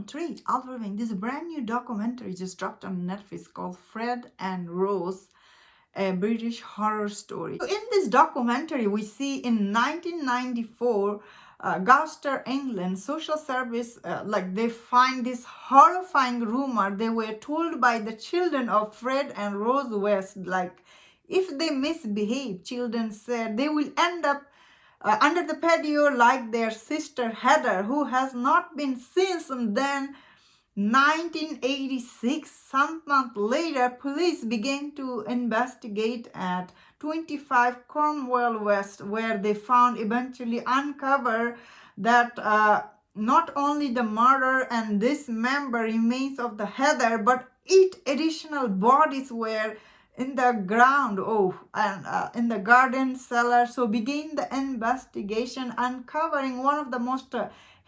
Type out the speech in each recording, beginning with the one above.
3, Alfred Wing, this brand new documentary just dropped on Netflix called Fred and Rose, a British horror story. So in this documentary, we see in 1994, Gloucester, England, social service, they find this horrifying rumor they were told by the children of Fred and Rose West, like if they misbehave, children said they will end up under the patio like their sister Heather, who has not been seen since then. 1986, some month later, police began to investigate at 25 Cornwall West, where they found eventually uncover that not only the murder and dismember remains of the Heather, but 8 additional bodies were in the ground, and in the garden cellar. So began the investigation, uncovering one of the most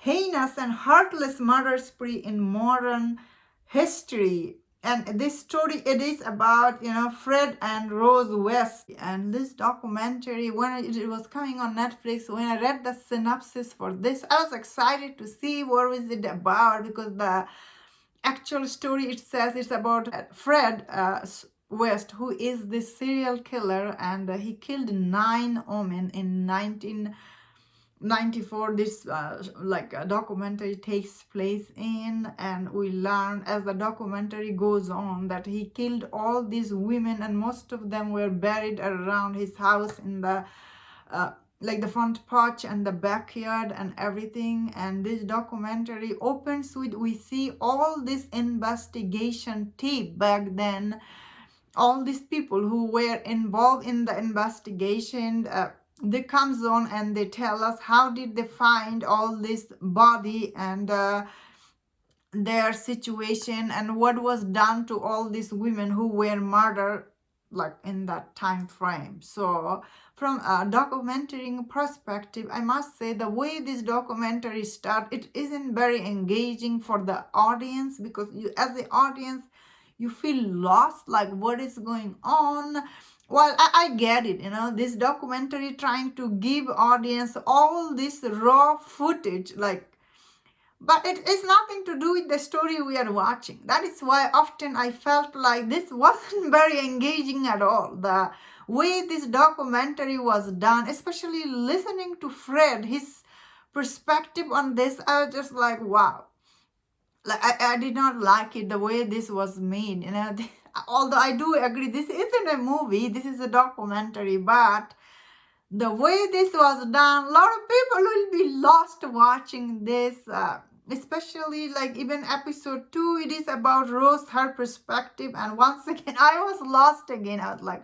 heinous and heartless murder spree in modern history. And this story, it is about, Fred and Rose West. And this documentary, when it was coming on Netflix, when I read the synopsis for this, I was excited to see what is it about, because the actual story, it says it's about Fred West, who is this serial killer, and he killed 9 women in 1994. This documentary takes place in, and we learn as the documentary goes on that he killed all these women, and most of them were buried around his house in the the front porch and the backyard and everything. And this documentary opens with, we see all this investigation tape back then, all these people who were involved in the investigation. They comes on and they tell us how did they find all this body, and their situation, and what was done to all these women who were murdered in that time frame. So from a documentary perspective, I must say the way this documentary starts, it isn't very engaging for the audience, because you, as the audience, you feel lost, like what is going on. Well, I get it, this documentary trying to give audience all this raw footage, but it is nothing to do with the story we are watching. That is why often I felt like this wasn't very engaging at all. The way this documentary was done, especially listening to Fred, his perspective on this, I was just like, wow. I did not like it, the way this was made. Although I do agree, this isn't a movie, this is a documentary, but the way this was done, a lot of people will be lost watching this, especially even episode 2, it is about Rose, her perspective, and once again I was lost again. I was like,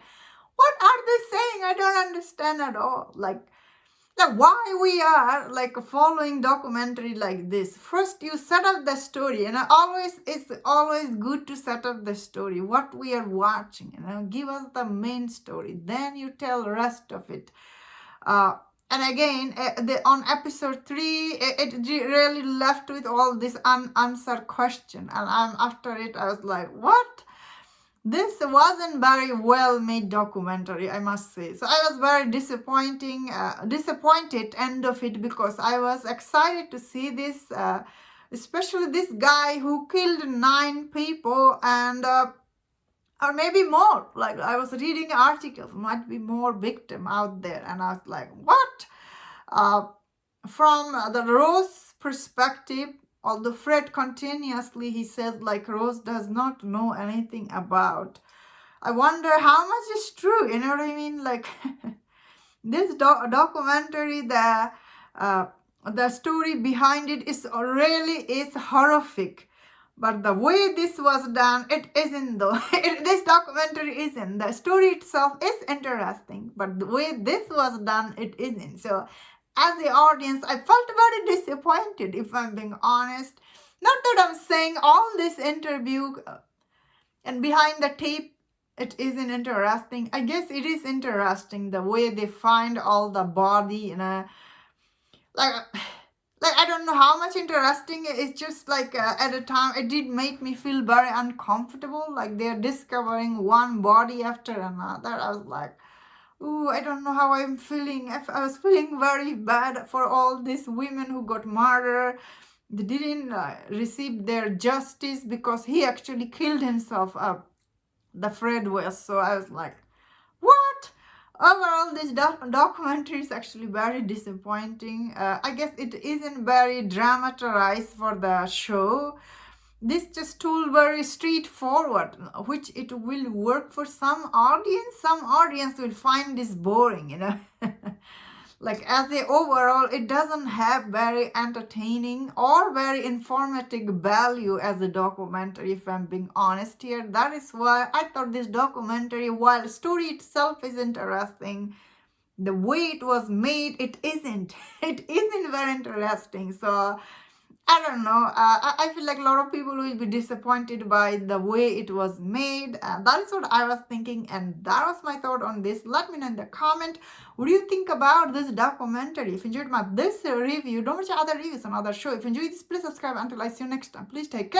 what are they saying? I don't understand at all. Why we are following documentary like this. First you set up the story, and it's always good to set up the story, what we are watching, give us the main story, then you tell the rest of it. And again, on episode 3, it really left with all this unanswered question, and after it I was like, what? This wasn't very well made documentary, I must say. So I was very disappointed end of it, because I was excited to see this, especially this guy who killed 9 people, and or maybe more. I was reading articles, might be more victim out there, and I was like, what? From the Rose perspective, although Fred continuously, he says Rose does not know anything about. I wonder how much is true, you know what I mean? This documentary, the story behind it is horrific. But the way this was done, it isn't though. This documentary isn't. The story itself is interesting, but the way this was done, it isn't. So as the audience, I felt very disappointed, if I'm being honest. Not that I'm saying all this interview and behind the tape, it isn't interesting. I guess it is interesting, the way they find all the body, I don't know how much interesting. It's just at a time it did make me feel very uncomfortable. They're discovering one body after another. I was like, ooh, I don't know how I'm feeling. I was feeling very bad for all these women who got murdered. they didn't receive their justice because he actually killed himself up, the Fred West. So I was like, what? Overall, this documentary is actually very disappointing. I guess it isn't very dramatized for the show. This just tool very straightforward, which it will work for some audience. Some audience will find this boring, you know. Like as a overall, it doesn't have very entertaining or very informative value as a documentary, if I'm being honest here. That is why I thought this documentary, while story itself is interesting, the way it was made, it isn't. It isn't very interesting. So I don't know. I feel like a lot of people will be disappointed by the way it was made. That is what I was thinking, and that was my thought on this. Let me know in the comment. What do you think about this documentary? If you enjoyed this review, don't watch other reviews on other show. If you enjoyed this, please subscribe. Until I see you next time. Please take care.